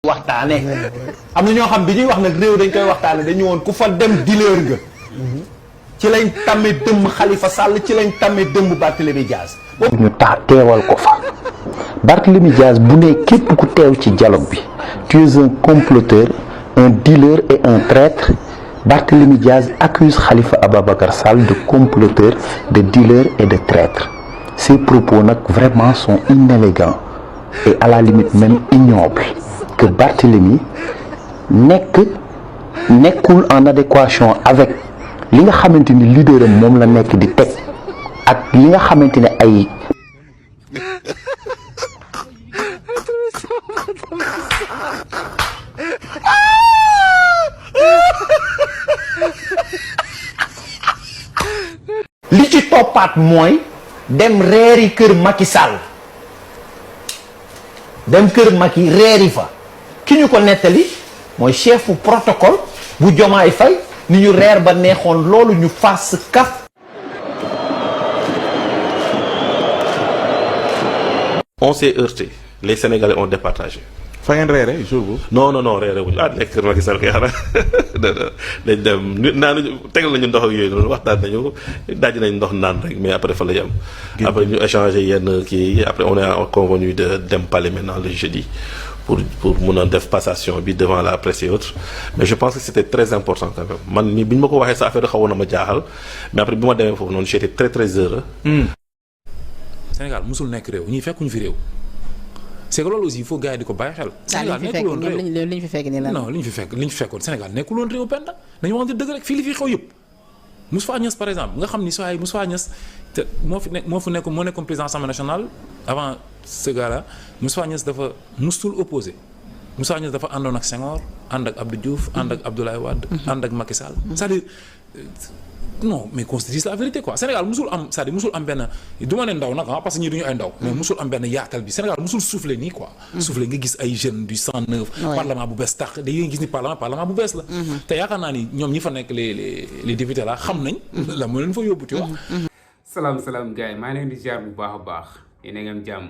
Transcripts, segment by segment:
waxtaane am na ñoo xam bi ñuy wax nag réew dañ koy waxtaane dañu woon ku fa dem dealer nga ci lañ tàmmee dëmm Khalifa Sall ci lañ tàmmee dëmm Barthélémy Dias ñu teewal ko fa Barthélémy Dias bu ne képp ku teew ci dialogue bi tu es un comploteur un dealer et un traître. Barthélémy Dias accuse Khalifa Ababacar Sall de comploteur, de dealer et de traître. Ces propos vraiment sont inélégants et à la limite même ignobles. Que Barthélémy nekkul en adéquation avec li nga xamante ni leader am moom la nekk di teg ak li nga xamante ne ay li ci toppaat mooy dem reeri kër Macky Sall dem kër Macky reeri fa ki ñu ko nettali mooy chefu protocole bu Diomaye Faye ni ñu reer ba neexoon loolu ñu fas kaf. On s'est heurté, les Sénégalais ont départagé. fa ngeen reere jour boobu. non reere wuñu nekk kër Macky Sall kay xanaa dañ dem naan tegal nañu ndox ak yooyu noonu waxtaan nañu daj nañ ndox naan rek mais après fa la yem. après ñu échanger yenn kii après on est convenu de dem palais maintenant le jeudi pour mun a def passation bi devant la presse et autres mais je pense que c'était très important quand même man mi bi ñu ma ko waxee sa affaire xawoon na ma jaaxal mais après bi ma demee foofu noonu j'étais très heureux. Sénégal musul nekk réew ñii fekkuñu fi réew. c'est que loolu aussi il faut gars yi di ko bàyyi xel. Sénégal nekkul woon réew li ñu fi fekk nii la. non li ñu fi fekkoon Sénégal nekkul woon réew benn dañu waxante dëgg rek fii li fi xew yëpp. Moustapha Niasse par exemple nga xam ni soo ay Moustapha Niasse te moo nekkoon président Assemblée nationale avant ce gars là Moustapha Niasse dafa musul opposé Moustapha Niasse dafa àndoon ak Senghor ànd ak Abdou Diouf ànd ak Abdoulaye Wade. ànd ak Macky Sall. c'est-à-dire non mais qu'on se dise la vérité quoi Sénégal musul am c'est-à-dire musul am benn du ma ne ndaw nag parce que ñii duñu ay ndaw. mais musul am benn yaatal bi Sénégal musul soufflé nii quoi. soufflé nga gis ay jeunes du 109. parlement bu bees tax da ngay gis ni parlement bu bees la. te yaakaar naa ni ñoom ñi fa nekk les députés la xam nañ. la moo leen fa yóbbu tu vois. salaam gars yi maa leen di ziar bu baax a baax yéen a ngi am jàmm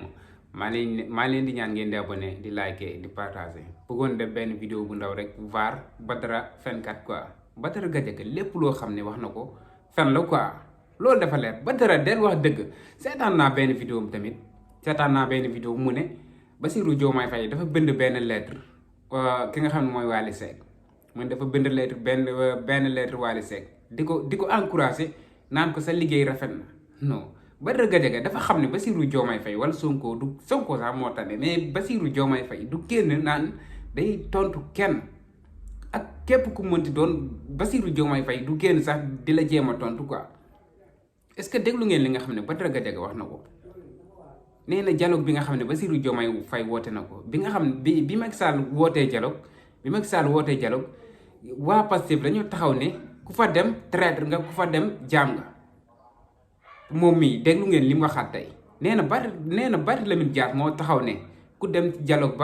maa leen di ñaan ngeen di abonné di liker di partager bëggoon def benn vidéo bu ndaw rek VAR Badara fenkat quoi. Badara Gadiaga lépp loo xam ne wax na ko fen la quoi loolu dafa leer Badara del wax dëgg seetaan naa benn vidéo mu ne Bassirou Diomaye Faye dafa bind benn lettre ki nga xam ne mooy Wally Seck mu ne dafa bind lettre benn lettre Wally Seck di ko encouragé naan ko sa liggéey rafet na non Badara Gadiaga dafa xam ne Bassirou Diomaye Faye wala Sonko sax moo tane mais Bassirou Diomaye Faye du génn naan day tontu kenn ak képp ku mënti doon Bassirou Diomaye Faye du génn sax di la jéem a tontu quoi est-ce que déglu ngeen li nga xam ne Badara Gadiaga wax na ko nee na dialogue bi nga xam ne Bassirou Diomaye Faye woote na ko bi nga xam ne bi Macky Sall wootee dialogue waa Pastef dañoo taxaw ne ku fa dem traître nga ku fa dem jaam nga moom mii déglu ngeen li mu waxaat tey nee na Barthélémy Dias moo taxaw ne ku dem ci dialogue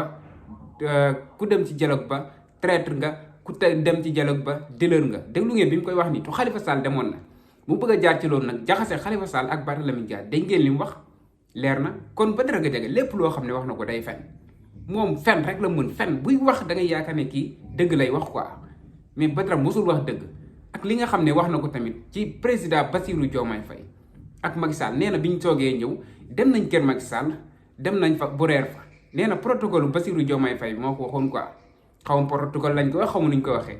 ba traître nga ku dem ci dialogue ba dealer nga déglu ngeen bi mu koy wax nii tu Khalifa Sall demoon na mu bëgg a jaar ci loolu nag jaxase Khalifa Sall ak Barthélémy Dias dégg ngeen li mu wax leer na kon Badara Gadiaga lépp loo xam ne wax na ko day fen moom fen rek la mën fen buy wax da ngay yaakaar ne kii dëgg lay wax quoi mais Badara mosul wax dëgg ak li nga xam ne wax na ko tamit ci président Bassirou Diomaye Faye ak Macky Sall nee na bi ñu toogee ñëw dem nañ kër Macky Sall dem nañ fa bu reer fa nee na protocole Bassirou Diomaye Faye moo ko waxoon quoi xaw ma protocole lañ ko wax xaw ma nuñ ko waxee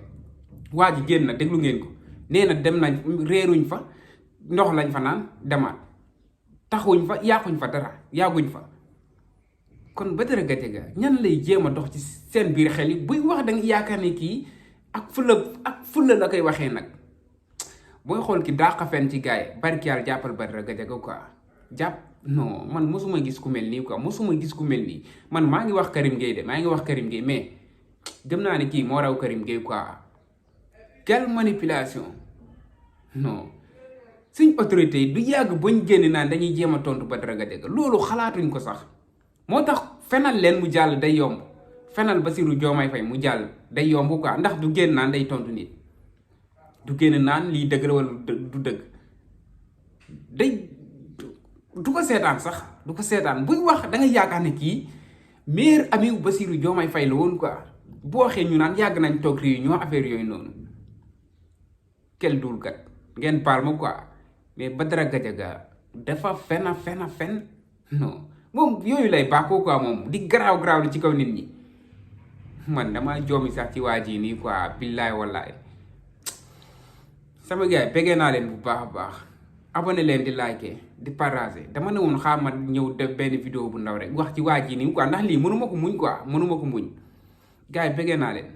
waa ji génn na déglu ngeen ko nee na dem nañ réeruñ fa ndox lañ fa naan demaat taxuñ fa yaaquñ fa dara yaaguñ fa kon Badara Gadiaga ñan lay jéem a dox ci seen biir xel yi buy wax da nga yaakaar ne kii ak fulla la koy waxee nag booy xool ki daaqa fen ci gars yi barki yàlla jàppal Badara Gadiaga quoi non man mosuma gis ku mel nii quoi mosuma gis ku mel nii man maa ngi wax Karim Gueye mais gëm naa ne kii moo raw Karim Gueye quoi quelle manipulation non suñ autorité yi du yàgg bañ génn naan dañuy jéem a tontu Badara Gadiaga loolu xalaatuñ ko sax moo tax fenal leen mu jàll day yomb fenal Bassirou Diomaye Faye mu jàll day yomb quoi ndax du génn naan day tontu nit du génn naan lii dëgg la wala du dëgg day du ko seetaan sax du ko seetaan buy wax da nga yaakaar ne kii meilleur ami wu Bassirou Diomaye Faye la woon quoi bu waxee ñu naan yàgg nañ toog réunion affaire yooyu noonu kel dul kat ngeen baal ma quoi mais Badara Gadiaga dafa fen non moom yooyu lay bàkkoo quoi moom di garaaw li ci kaw nit ñi man damaa joomi sax ci waa ji nii quoi billaay wallaay sama gars yi bëggee naa leen bu baax a baax abonné leen di liker di partager dama ne woon xaar ma ñëw def benn vidéo bu ndaw rek wax ci waa ji nii quoi ndax lii mënuma ko muñ quoi mënuma ko muñ gars yi bëggee naa leen